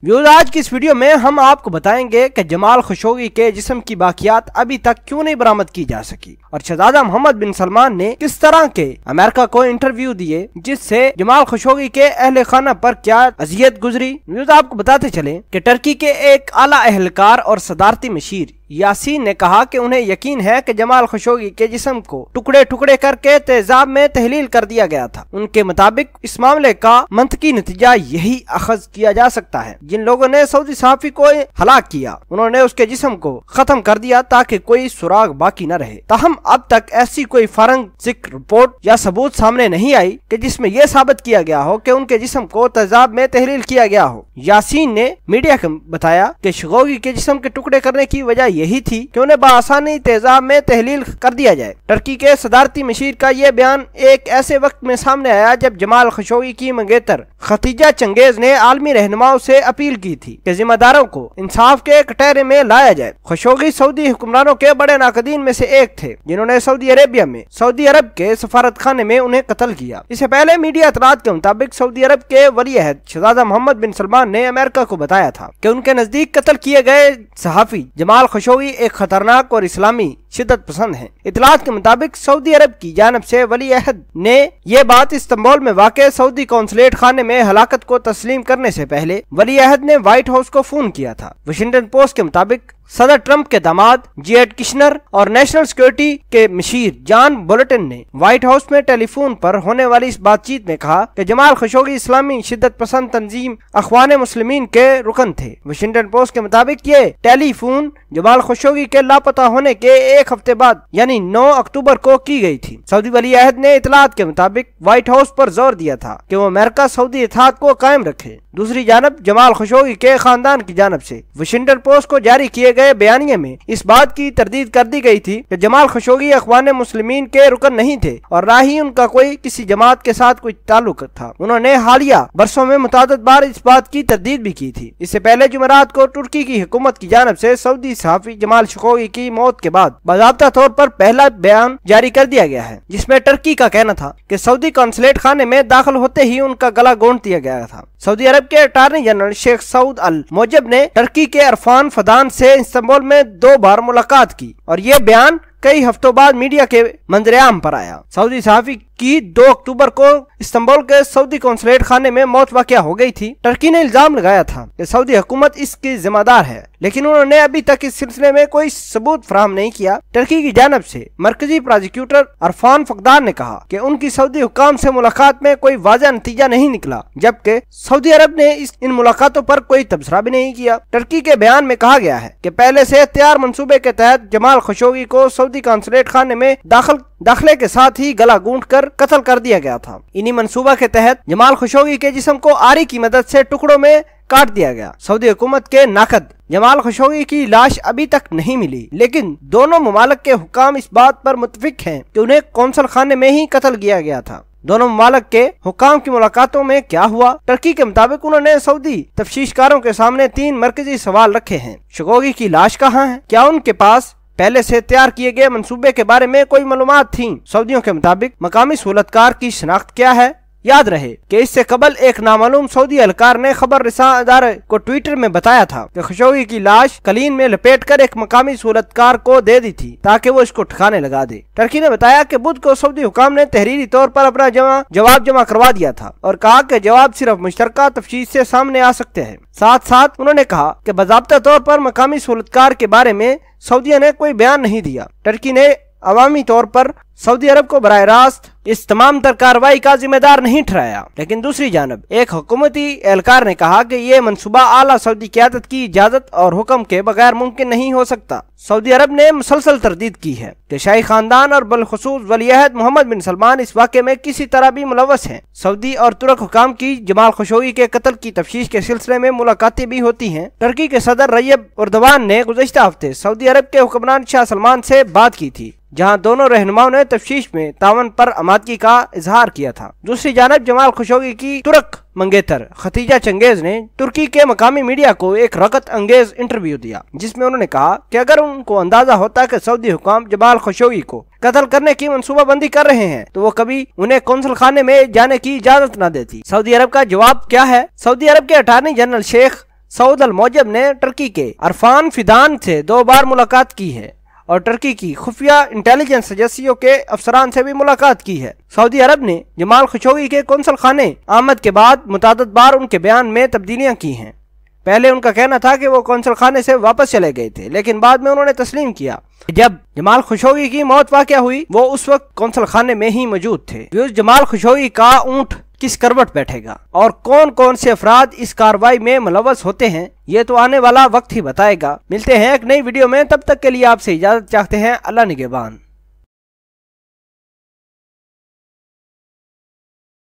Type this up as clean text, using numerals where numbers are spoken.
Views, आज की इस वीडियो में हम आपको बताएंगे कि जमाल खशोगी के जिस्म की बाकियात अभी तक क्यों नहीं बरामद की जा सकी और शहजादा मोहम्मद बिन सलमान ने किस तरह के अमेरिका को इंटरव्यू दिए जिससे जमाल खशोगी के अहले खाना पर क्या अजियत गुजरी। व्यूज, आपको बताते चले कि टर्की के एक आला एहलकार और सदारती मशीर यासीन ने कहा कि उन्हें यकीन है कि जमाल खशोगी के जिस्म को टुकड़े टुकड़े करके तेजाब में तहलील कर दिया गया था। उनके मुताबिक इस मामले का मंतकी नतीजा यही अखज किया जा सकता है। जिन लोगों ने सऊदी सहाफी को हलाक किया उन्होंने उसके जिस्म को खत्म कर दिया ताकि कोई सुराग बाकी न रहे। ताहम अब तक ऐसी कोई फॉरेंसिक रिपोर्ट या सबूत सामने नहीं आई कि जिसमें यह साबित किया गया हो कि उनके जिस्म को तेजाब में तहलील किया गया हो। यासीन ने मीडिया को बताया कि खशोगी के जिस्म के टुकड़े करने की वजह यही थी कि उन्हें बआसानी तेजाब में तहलील कर दिया जाए। टर्की के सदारती मशीर का यह बयान एक ऐसे वक्त में सामने आया जब जमाल खशोगी की मंगेतर खतीजा चंगेज ने आलमी रहनुमाओं से अपील की थी कि जिम्मेदारों को इंसाफ के कटहरे में लाया जाए। खशोगी सऊदी हुक्मरानों के बड़े नाकदीन में से एक थे जिन्होंने सऊदी अरेबिया में सऊदी अरब के सफारत खाने में उन्हें कत्ल किया। इससे पहले मीडिया इतलात के मुताबिक सऊदी अरब के वली अहद शहजादा मोहम्मद बिन सलमान ने अमेरिका को बताया था कि उनके नजदीक कत्ल किए गए सहाफी जमाल खशोगी एक खतरनाक और इस्लामी शिद्दत पसंद है। इतलात के मुताबिक सऊदी अरब की जानब से वली अहद ने यह बात इस्तांबुल में वाक़े सऊदी कौंसलेट खाने में हलाकत को तस्लीम करने से पहले वली अहद ने व्हाइट हाउस को फोन किया था। वाशिंगटन पोस्ट के मुताबिक सदर ट्रंप के दामाद जेड किशनर और नेशनल सिक्योरिटी के मशीर जॉन बोल्टन ने व्हाइट हाउस में टेलीफोन पर होने वाली इस बातचीत में कहा कि जमाल खशोगी इस्लामी शिद्दत पसंद तंजीम अखवान मुस्लिमीन के रुकन थे। वाशिंगटन पोस्ट के मुताबिक ये टेलीफोन जमाल खशोगी के लापता होने के एक हफ्ते बाद यानी 9 अक्टूबर को की गई थी। सऊदी वली अहद ने इतलात के मुताबिक व्हाइट हाउस पर जोर दिया था कि वो अमेरिका सऊदी इत्तेहाद को कायम रखे। दूसरी जानब जमाल खशोगी के खानदान की जानब से वाशिंगटन पोस्ट को जारी किए गए बयानिए में इस बात की तरदीद कर दी गई थी कि जमाल खशोगी अखवान मुस्लिमीन के रुकन नहीं थे और ना ही उनका कोई किसी जमात के साथ कोई ताल्लुक था। उन्होंने हालिया बरसों में मुतादिद बार इस बात की तरदीद भी की थी। इससे पहले जुमेरात को तुर्की की हुकूमत की जानब से सऊदी सहाफी जमाल खशोगी की मौत के बाद बाज़ाब्ता तौर पर पहला बयान जारी कर दिया गया है जिसमें टर्की का कहना था कि सऊदी कौंसलेट खाने में दाखिल होते ही उनका गला गोंद दिया गया था। सऊदी अरब के अटॉर्नी जनरल शेख सऊद अल मोजब ने टर्की के अरफान फदान से इस्तांबुल में 2 बार मुलाकात की और ये बयान कई हफ्तों बाद मीडिया के मंजरेआम पर आया। सऊदी सहाफी की 2 अक्टूबर को इस्तांबुल के सऊदी कौंसलेट खाने में मौत वाक़या हो गई थी। टर्की ने इल्जाम लगाया था कि सऊदी हुकूमत इसकी जिम्मेदार है, लेकिन उन्होंने अभी तक इस सिलसिले में कोई सबूत फराहम नहीं किया। टर्की की जानब से मरकजी प्रोसिक्यूटर अरफान फकदार ने कहा कि उनकी सऊदी हुकाम से मुलाकात में कोई वाज़ह नतीजा नहीं निकला, जबकि सऊदी अरब ने इन मुलाकातों पर कोई तबसरा भी नहीं किया। टर्की के बयान में कहा गया है कि पहले से तैयार मंसूबे के तहत जमाल खशोगी को सऊदी कौंसलेट खाने में दाखिले के साथ ही गला गूंथ कर कत्ल कर दिया गया था। इन्हीं मंसूबा के तहत जमाल खशोगी के जिस्म को आरी की मदद से टुकड़ों में काट दिया गया। सऊदी हुकूमत के नाकद जमाल खशोगी की लाश अभी तक नहीं मिली, लेकिन दोनों ममालिक के हुकाम इस बात पर मुत्तफिक हैं कि उन्हें कौंसल खाने में ही कत्ल किया गया था। दोनों ममालिक के हुकाम की मुलाकातों में क्या हुआ? टर्की के मुताबिक उन्होंने सऊदी तफ्तीशकारों के सामने 3 मरकजी सवाल रखे हैं। खशोगी की लाश कहाँ है? क्या उनके पास पहले से तैयार किए गए मंसूबे के बारे में कोई मालूमात थी? सऊदियों के मुताबिक मकामी सहूलतकार की शनाख्त क्या है? याद रहे कि इससे कबल एक नामालूम सऊदी एहलकार ने खबर रिसा अदारे को ट्विटर में बताया था कि खशोगी की लाश कलीन में लपेटकर एक मकामी सहूलतकार को दे दी थी ताकि वो इसको ठिकाने लगा दे। टर्की ने बताया कि बुध को सऊदी हुकाम ने तहरीरी तौर पर अपना जवाब जमा करवा दिया था और कहा कि जवाब सिर्फ मुश्तरका तफ्तीश से सामने आ सकते हैं। साथ साथ उन्होंने कहा कि बाज़ाब्ता तौर पर मकामी सहूलतकार के बारे में सऊदीया ने कोई बयान नहीं दिया। टर्की ने अवामी तौर पर सऊदी अरब को बराह रास्त इस तमाम तर कार्रवाई का जिम्मेदार नहीं ठहराया, लेकिन दूसरी जानब एक हुकूमती एहलकार ने कहा कि ये मंसूबा आला सऊदी क़यादत की इजाजत और हुक्म के बगैर मुमकिन नहीं हो सकता। सऊदी अरब ने मुसलसल तरदीद की है कि शाही खानदान और बलखुसूस वली अहद मोहम्मद बिन सलमान इस वाक़े में किसी तरह भी मुलव्वस हैं। सऊदी और तुर्क हुकाम की जमाल खशोगी के कत्ल की तफ्तीश के सिलसिले में मुलाकातें भी होती हैं। टर्की के सदर रजब एर्दोगान ने गुज़श्ता हफ्ते सऊदी अरब के हुक्मरान शाह सलमान से बात की थी, जहां दोनों रहनुमाओं ने तफ्तीश में तावन पर आमादगी का इजहार किया था। दूसरी जानब जमाल खशोगी की तुर्क मंगेतर खतीजा चंगेज ने तुर्की के मकामी मीडिया को एक रगत अंगेज इंटरव्यू दिया, जिसमें उन्होंने कहा कि अगर उनको अंदाजा होता कि सऊदी हुकाम जमाल खशोगी को कत्ल करने की मंसूबाबंदी कर रहे हैं तो वो कभी उन्हें कौंसल खाने में जाने की इजाजत न देती। सऊदी अरब का जवाब क्या है? सऊदी अरब के अटॉर्नी जनरल शेख सऊद अल मौजब ने टर्की के अरफान फिदान से 2 बार मुलाकात की है और टर्की की खुफिया इंटेलिजेंस एजेंसियों के अफसरान से भी मुलाकात की है। सऊदी अरब ने जमाल खशोगी के कौंसल खाने आमद के बाद मुतादिद बार उनके बयान में तब्दीलियां की हैं। पहले उनका कहना था कि वो कौंसल खाने से वापस चले गए थे, लेकिन बाद में उन्होंने तस्लीम किया जब जमाल खशोगी की मौत वाक़या हुई वो उस वक्त कौंसल खाने में ही मौजूद थे। जमाल खशोगी का ऊंट किस करवट बैठेगा और कौन कौन से अफराद इस कार्रवाई में मुलव्वस होते हैं, ये तो आने वाला वक्त ही बताएगा। मिलते हैं एक नई वीडियो में, तब तक के लिए आपसे इजाजत चाहते हैं। अल्लाह निगहबान।